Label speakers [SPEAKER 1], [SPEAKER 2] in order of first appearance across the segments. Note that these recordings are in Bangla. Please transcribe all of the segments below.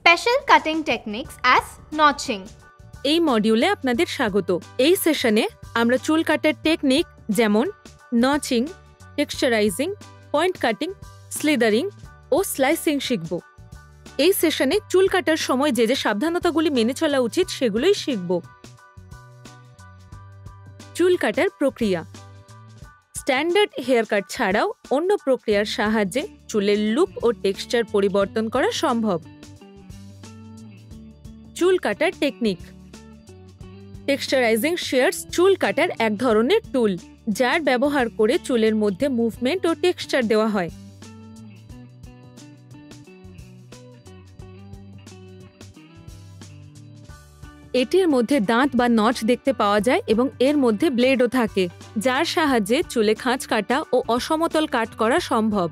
[SPEAKER 1] Special cutting techniques as notching.
[SPEAKER 2] এই মডিউলে আপনাদের স্বাগত। এই সেশনে আমরা চুল কাটার টেকনিক যেমন নচিং, টেক্সচারাইজিং, পয়েন্ট কাটিং, স্লিদারিং ও স্লাইসিং শিখব। এই সেশনে চুল কাটার সময় যে যে সাবধানতাগুলি মেনে চলা উচিত সেগুলোই শিখব। চুল কাটার প্রক্রিয়া। স্ট্যান্ডার্ড হেয়ার কাট ছাড়াও অন্য প্রক্রিয়ার সাহায্যে চুলের লুক ও টেক্সচার পরিবর্তন করা সম্ভব। চুল কাটার টেকনিক। টেক্সচারাইজিং শেয়ার্স চুল কাটার এক ধরনের টুল, যার ব্যবহার করে চুলের মধ্যে মুভমেন্ট ও টেক্সচার দেওয়া হয়। এটির মধ্যে দাঁত বা নচ দেখতে পাওয়া যায় এবং এর মধ্যে ব্লেডও থাকে, যার সাহায্যে চুলে খাঁজ কাটা ও অসমতল কাট করা সম্ভব।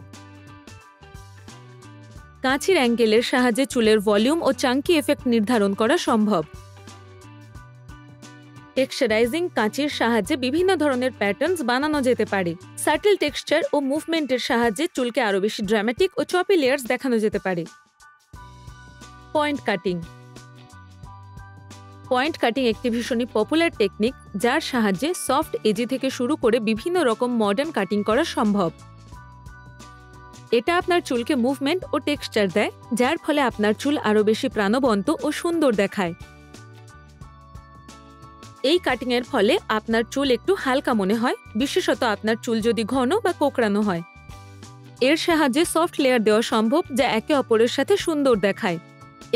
[SPEAKER 2] কাঁচির অ্যাঙ্গেলের সাহায্যে চুলের ভলিউম ও চাঙ্কি এফেক্ট নির্ধারণ করা সম্ভব। টেক্সচারাইজিং কাঁচির সাহায্যে বিভিন্ন ধরনের প্যাটার্নস বানানো যেতে পারে। সাটল টেক্সচার ও মুভমেন্টের সাহায্যে চুলকে আরও বেশি ড্রামাটিক ও চপি লেয়ার্স দেখানো যেতে পারে। Point cutting. পয়েন্ট কাটিং একটি ভীষণই পপুলার টেকনিক, যার সাহায্যে সফট এজি থেকে শুরু করে বিভিন্ন রকম মডার্ন কাটিং করা সম্ভব। এটা আপনার চুলকে মুভমেন্ট ও টেক্সচার দেয়, যার ফলে আপনার চুল আরও বেশি প্রাণবন্ত ও সুন্দর দেখায়। এই কাটিংয়ের ফলে আপনার চুল একটু হালকা মনে হয়, বিশেষত আপনার চুল যদি ঘন বা কোঁকড়ানো হয়। এর সাহায্যে সফট লেয়ার দেওয়া সম্ভব, যা একে অপরের সাথে সুন্দর দেখায়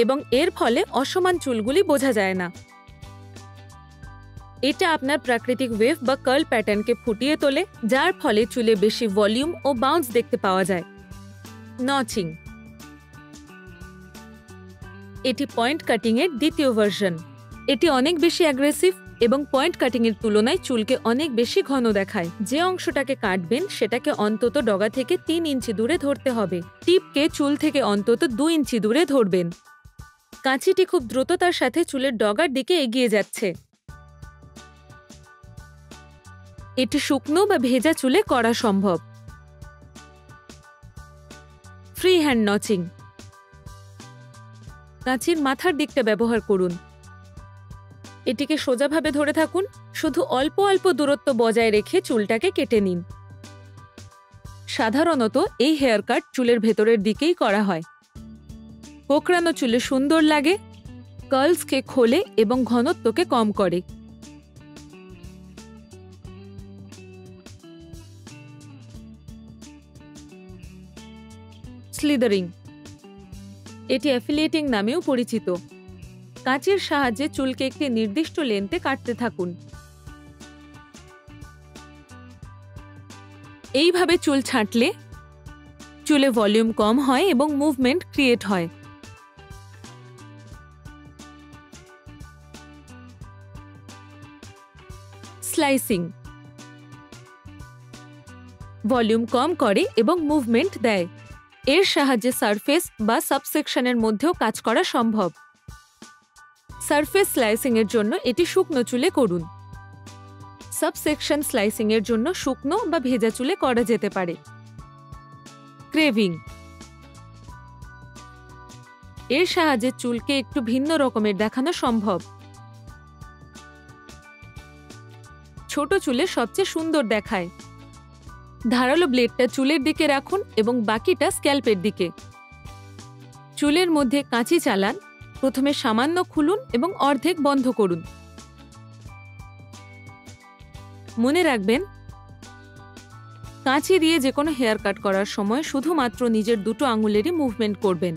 [SPEAKER 2] এবং এর ফলে অসমান চুলগুলি বোঝা যায় না। এটা আপনার প্রাকৃতিক ওয়েভ বা কার্ল প্যাটার্নকে ফুটিয়ে তোলে, যার ফলে চুলে বেশি ভলিউম ও বাউন্স দেখতে পাওয়া যায়। নচিং। এটি পয়েন্ট কাটিংয়ের দ্বিতীয় ভার্সন। এটি অনেক বেশি অ্যাগ্রেসিভ এবং পয়েন্ট কাটিংয়ের তুলনায় চুলকে অনেক বেশি ঘন দেখায়। যে অংশটাকে কাটবেন সেটাকে অন্তত ডগা থেকে 3 ইঞ্চি দূরে ধরতে হবে। টিপকে চুল থেকে অন্তত 2 ইঞ্চি দূরে ধরবেন। কাঁচিটি খুব দ্রুততার সাথে চুলের ডগার দিকে এগিয়ে যাচ্ছে। এটি শুকনো বা ভেজা চুলে করা সম্ভব। Free hand নচিং। কাঁচির মাথার দিকটা ব্যবহার করুন। এটিকে সোজাভাবে ধরে থাকুন, শুধু অল্প অল্প দূরত্ব বজায় রেখে চুলটাকে কেটে নিন। সাধারণত এই হেয়ার কাট চুলের ভেতরের দিকেই করা হয়। কোঁকড়ানো চুলে সুন্দর লাগে, কার্লসকে খোলে এবং ঘনত্বকে কম করে। স্লিদারিং। এটি অ্যাফিলিয়েটিং নামেও পরিচিত। কাঁচির সাহায্যে চুলকে একটি নির্দিষ্ট লেন্থে কাটতে থাকুন। এইভাবে চুল ছাঁটলে চুলে ভলিউম কম হয় এবং মুভমেন্ট ক্রিয়েট হয়। স্লাইসিং। ভলিউম কম করে এবং মুভমেন্ট দেয়। এর সাহায্যে সারফেস বা সাবসেকশনের মধ্যেও কাজ করা সম্ভব। সারফেস স্লাইসিং এর জন্য এটি শুকনো চুলে করুন। সাবসেকশন স্লাইসিং এর জন্য শুকনো বা ভেজা চুলে করা যেতে পারে। ক্রেভিং। এর সাহায্যে চুলকে একটু ভিন্ন রকমের দেখানো সম্ভব। ছোট চুলে সবচেয়ে সুন্দর দেখায়। ধারালো ব্লেডটা চুলের দিকে রাখুন এবং বাকিটা স্ক্যাল্পের দিকে। চুলের মধ্যে কাঁচি চালান, প্রথমে সামান্য খুলুন এবং অর্ধেক বন্ধ করুন। মনে রাখবেন, কাঁচি দিয়ে যে কোনো হেয়ার কাট করার সময় শুধুমাত্র নিজের দুটো আঙুলেরই মুভমেন্ট করবেন।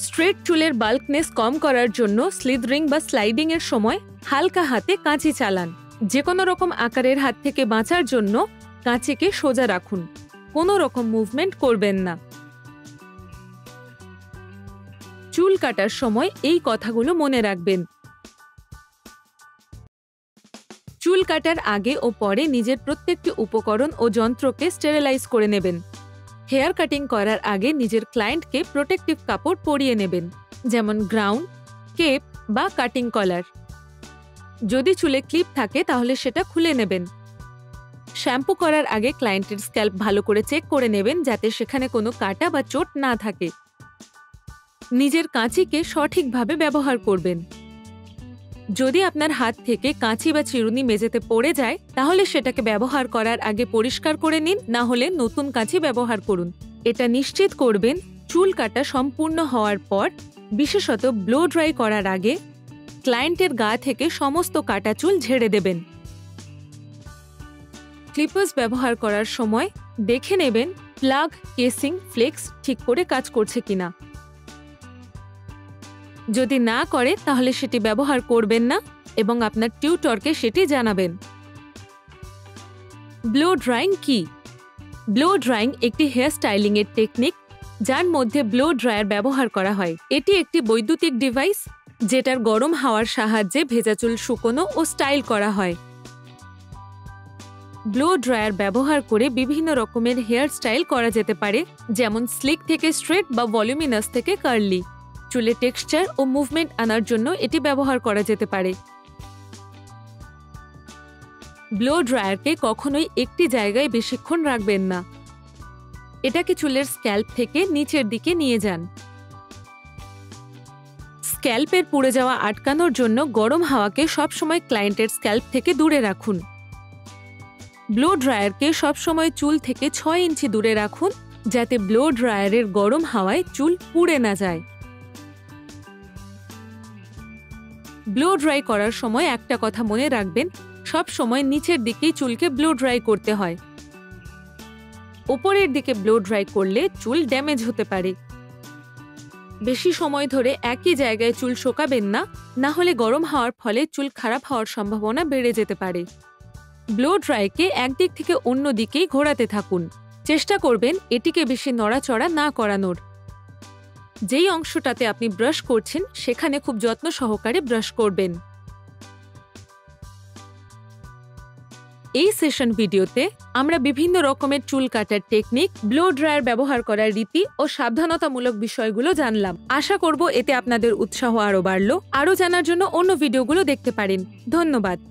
[SPEAKER 2] স্ট্রেট চুলের বাল্কনেস কম করার জন্য স্লিদরিং বা স্লাইডিং এর সময় হালকা হাতে কাঁচি চালান। যে কোনো রকম আকারের হাত থেকে বাঁচার জন্য কাঁচিকে সোজা রাখুন, কোনো রকম মুভমেন্ট করবেন না। চুল কাটার সময় এই কথাগুলো মনে রাখবেন। চুল কাটার আগে ও পরে নিজের প্রত্যেকটি উপকরণ ও যন্ত্রকে স্টেরিলাইজ করে নেবেন। হেয়ার কাটিং করার আগে নিজের ক্লায়েন্টকে প্রোটেক্টিভ কাপড় পরিয়ে নেবেন, যেমন গ্রাউন্ড, কেপ বা কাটিং কলার। যদি চুলে ক্লিপ থাকে তাহলে সেটা খুলে নেবেন। শ্যাম্পু করার আগে ক্লায়েন্টের স্ক্যাল্প ভালো করে চেক করে নেবেন, যাতে সেখানে কোনো কাটা বা চোট না থাকে। নিজের কাঁচিকে সঠিকভাবে ব্যবহার করবেন। যদি আপনার হাত থেকে কাঁচি বা চিরুনি মেঝেতে পড়ে যায় তাহলে সেটাকে ব্যবহার করার আগে পরিষ্কার করে নিন, না হলে নতুন কাঁচি ব্যবহার করুন। এটা নিশ্চিত করবেন চুল কাটা সম্পূর্ণ হওয়ার পর, বিশেষত ব্লো ড্রাই করার আগে ক্লায়েন্টের গা থেকে সমস্ত কাটা চুল ঝেড়ে দেবেন। ক্লিপার্স ব্যবহার করার সময় দেখে নেবেন প্লাগ, কেসিং, ফ্লেক্স ঠিক করে কাজ করছে কিনা। যদি না করে তাহলে সেটি ব্যবহার করবেন না এবং আপনার টিউটরকে সেটি জানাবেন। ব্লো ড্রাইং কি? ব্লো ড্রাইং একটি হেয়ার স্টাইলিং এর টেকনিক যার মধ্যে ব্লো ড্রায়ার ব্যবহার করা হয়। এটি একটি বৈদ্যুতিক ডিভাইস যেটার গরম হাওয়ার সাহায্যে ভেজা চুল শুকোনো ও স্টাইল করা হয়। ব্লো ড্রায়ার ব্যবহার করে বিভিন্ন রকমের হেয়ার স্টাইল করা যেতে পারে, যেমন স্লিক থেকে স্ট্রেট বা ভলিউমিনাস থেকে কার্লি। চুলে টেক্সচার ও মুভমেন্ট আনার জন্য এটি ব্যবহার করা যেতে পারে। ব্লো ড্রায়ারকে কখনোই একটি জায়গায় বেশিক্ষণ রাখবেন না। এটাকে চুলের স্ক্যাল্প থেকে নিচের দিকে নিয়ে যান। স্ক্যাল্পের পুড়ে যাওয়া আটকানোর জন্য গরম হাওয়াকে সবসময় ক্লায়েন্টের স্ক্যাল্প থেকে দূরে রাখুন। ব্লো ড্রায়ারকে সবসময় চুল থেকে 6 ইঞ্চি দূরে রাখুন, যাতে ব্লো ড্রায়ারের গরম হাওয়ায় চুল পুড়ে না যায়। ব্লো ড্রাই করার সময় একটা কথা মনে রাখবেন, সব সময় নিচের দিকেই চুলকে ব্লো ড্রাই করতে হয়। উপরের দিকে ব্লো ড্রাই করলে চুল ড্যামেজ হতে পারে। বেশি সময় ধরে একই জায়গায় চুল শোকাবেন না, না হলে গরম হওয়ার ফলে চুল খারাপ হওয়ার সম্ভাবনা বেড়ে যেতে পারে। ব্লো ড্রাইকে একদিক থেকে অন্য দিকেই ঘোরাতে থাকুন। চেষ্টা করবেন এটিকে বেশি নড়াচড়া না করানোর। যেই অংশটাতে আপনি ব্রাশ করছেন সেখানে খুব যত্ন সহকারে ব্রাশ করবেন। এই সেশন ভিডিওতে আমরা বিভিন্ন রকমের চুল কাটার টেকনিক, ব্লো ড্রায়ার ব্যবহার করার রীতি ও সাবধানতামূলক বিষয়গুলো জানলাম। আশা করব এতে আপনাদের উৎসাহ আরও বাড়লো। আরও জানার জন্য অন্য ভিডিওগুলো দেখতে পারেন। ধন্যবাদ।